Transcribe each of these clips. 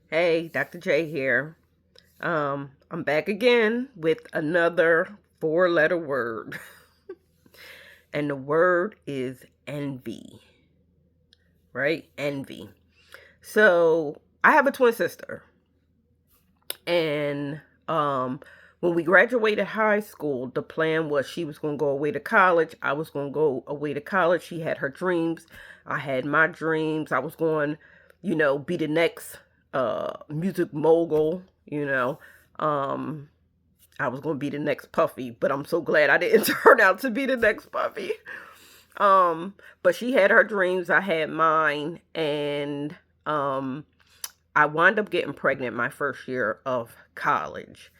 Hey, Dr. J here. I'm back again with another four-letter word, and the word is envy, right? Envy. So, I have a twin sister, and when we graduated high school, the plan was she was going to go away to college. I was going to go away to college. She had her dreams. I had my dreams. I was going, be the next music mogul, Um, I was going to be the next Puffy, but I'm so glad I didn't turn out to be the next Puffy. But she had her dreams, I had mine, and um, I wound up getting pregnant my first year of college.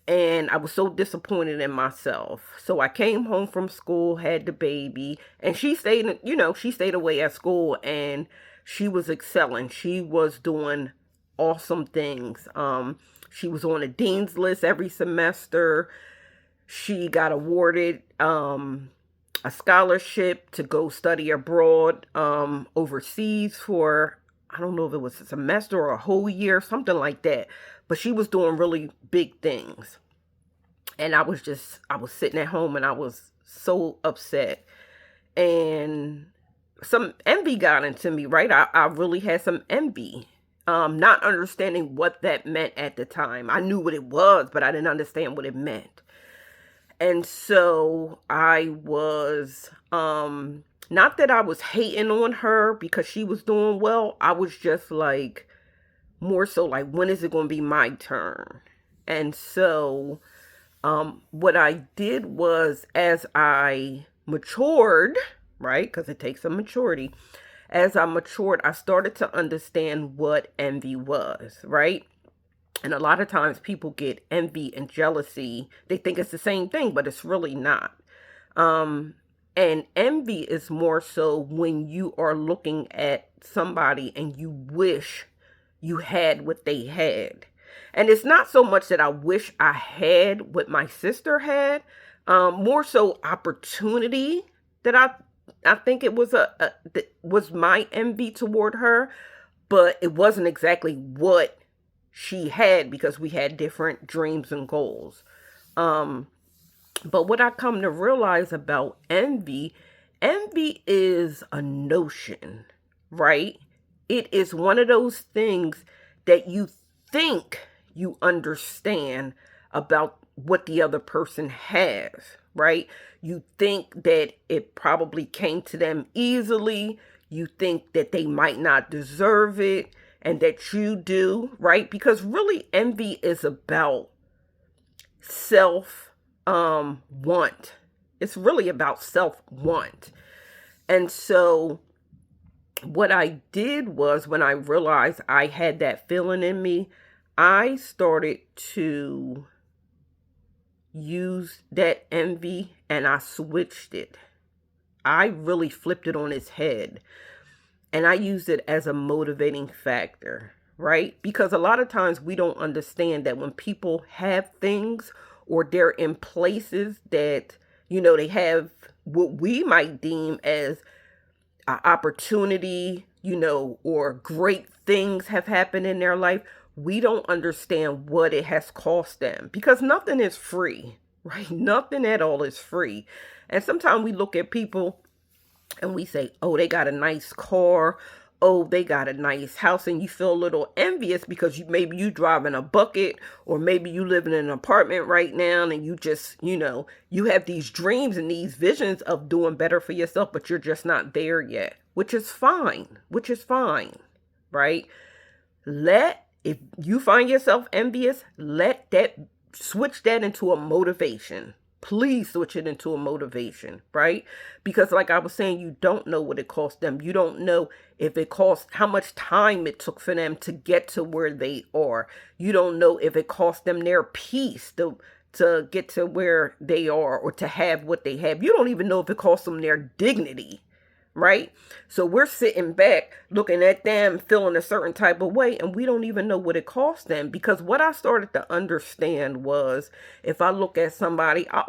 And I was so disappointed in myself. So I came home from school, had the baby, and she stayed away at school and she was excelling. She was doing awesome things. She was on a dean's list every semester. She got awarded a scholarship to go study abroad overseas for, I don't know if it was a semester or a whole year, something like that. But she was doing really big things. And I was sitting at home and I was so upset. And some envy got into me, right? I really had some envy. Not understanding what that meant at the time. I knew what it was, but I didn't understand what it meant. And so I was, not that I was hating on her because she was doing well. I was just like, more so like, when is it going to be my turn? And so, what I did was, as I matured, right? Because it takes some maturity. As I matured, I started to understand what envy was, right? And a lot of times people get envy and jealousy. They think it's the same thing, but it's really not. Um, and envy is more so when you are looking at somebody and you wish you had what they had. And it's not so much that I wish I had what my sister had, more so opportunity that I think it was that was my envy toward her, but it wasn't exactly what she had because we had different dreams and goals. Um, but what I come to realize about envy, envy is a notion, right? It is one of those things that you think you understand about what the other person has, right? You think that it probably came to them easily. You think that they might not deserve it and that you do, right? Because really, envy is about self want. It's really about self want. And so what I did was, when I realized I had that feeling in me, I started to use that envy and I switched it. I really flipped it on its head and I used it as a motivating factor, right? Because a lot of times we don't understand that when people have things or they're in places that, they have what we might deem as an opportunity, or great things have happened in their life, we don't understand what it has cost them because nothing is free, right? Nothing at all is free. And sometimes we look at people and we say, oh, they got a nice car. Oh, they got a nice house, and you feel a little envious because maybe you driving a bucket, or maybe you live in an apartment right now, and you just, you have these dreams and these visions of doing better for yourself, but you're just not there yet, which is fine, right? If you find yourself envious, let that switch that into a motivation. Please switch it into a motivation, right? Because like I was saying, you don't know what it cost them. You don't know if it cost how much time it took for them to get to where they are. You don't know if it cost them their peace to get to where they are or to have what they have. You don't even know if it cost them their dignity, right? So we're sitting back looking at them feeling a certain type of way, and we don't even know what it cost them. Because what I started to understand was, if I look at somebody, I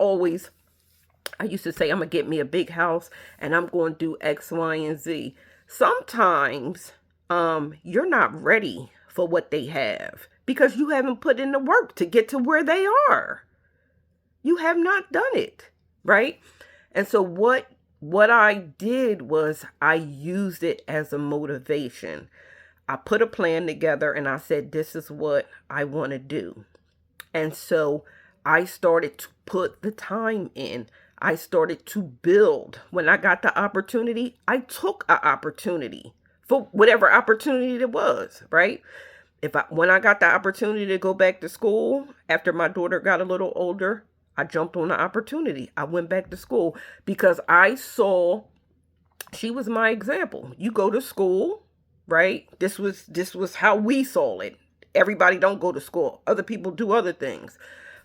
used to say, I'm gonna get me a big house and I'm going to do X, Y, and Z. Sometimes you're not ready for what they have because you haven't put in the work to get to where they are. You have not done it, right? And so what I did was I used it as a motivation. I put a plan together and I said, this is what I want to do. And so I started to put the time in. I started to build. When I got the opportunity, I took an opportunity for whatever opportunity it was, right? When I got the opportunity to go back to school after my daughter got a little older, I jumped on the opportunity. I went back to school because I saw she was my example. You go to school, right? This was how we saw it. Everybody don't go to school. Other people do other things.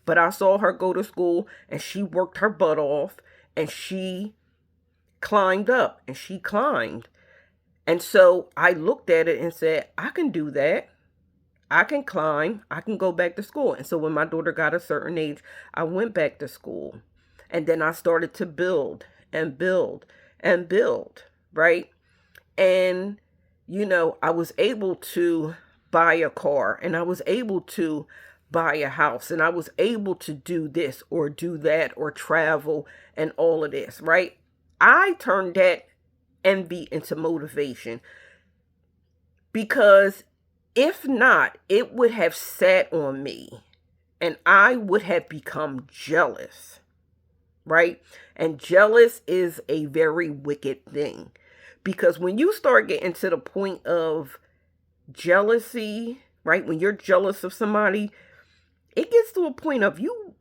But I saw her go to school and she worked her butt off and she climbed up and she climbed. And so I looked at it and said, I can do that. I can climb. I can go back to school. And so when my daughter got a certain age, I went back to school. And then I started to build and build and build, right? And, I was able to buy a car and I was able to buy a house and I was able to do this or do that or travel and all of this, right? I turned that envy into motivation because if not, it would have sat on me and I would have become jealous, right? And jealous is a very wicked thing because when you start getting to the point of jealousy, right? When you're jealous of somebody, it gets to a point of you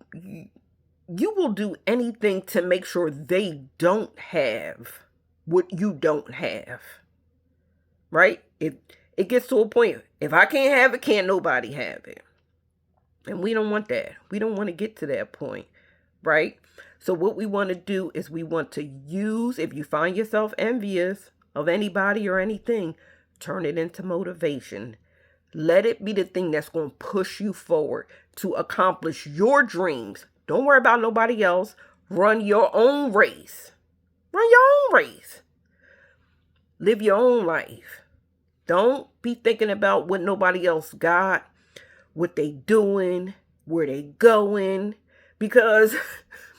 will do anything to make sure they don't have what you don't have, right? It gets to a point, if I can't have it, can't nobody have it. And we don't want that. We don't want to get to that point, right? So what we want to do is we want to use, if you find yourself envious of anybody or anything, turn it into motivation. Let it be the thing that's going to push you forward to accomplish your dreams. Don't worry about nobody else. Run your own race. Run your own race. Live your own life. Don't be thinking about what nobody else got, what they doing, where they going, because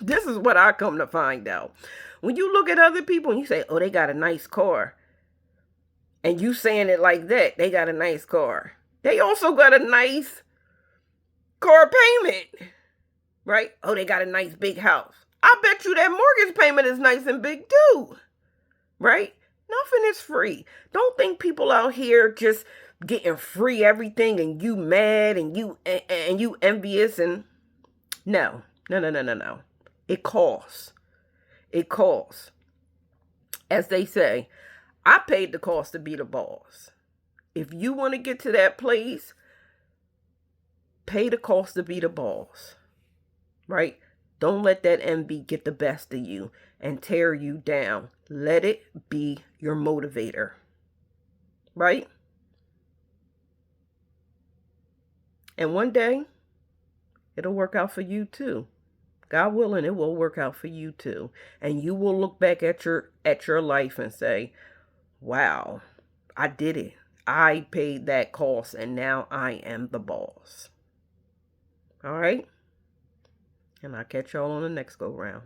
this is what I come to find out. When you look at other people and you say, oh, they got a nice car, and you saying it like that, they got a nice car. They also got a nice car payment, right? Oh, they got a nice big house. I bet you that mortgage payment is nice and big too, right? Nothing is free. Don't think people out here just getting free everything and you mad and you envious and no. It costs. It costs. As they say, I paid the cost to be the boss. If you want to get to that place, pay the cost to be the boss, right? Don't let that envy get the best of you and tear you down. Let it be your motivator, right? And one day, it'll work out for you too. God willing, it will work out for you too. And you will look back at your life and say, wow, I did it. I paid that cost and now I am the boss. All right? And I'll catch y'all on the next go round.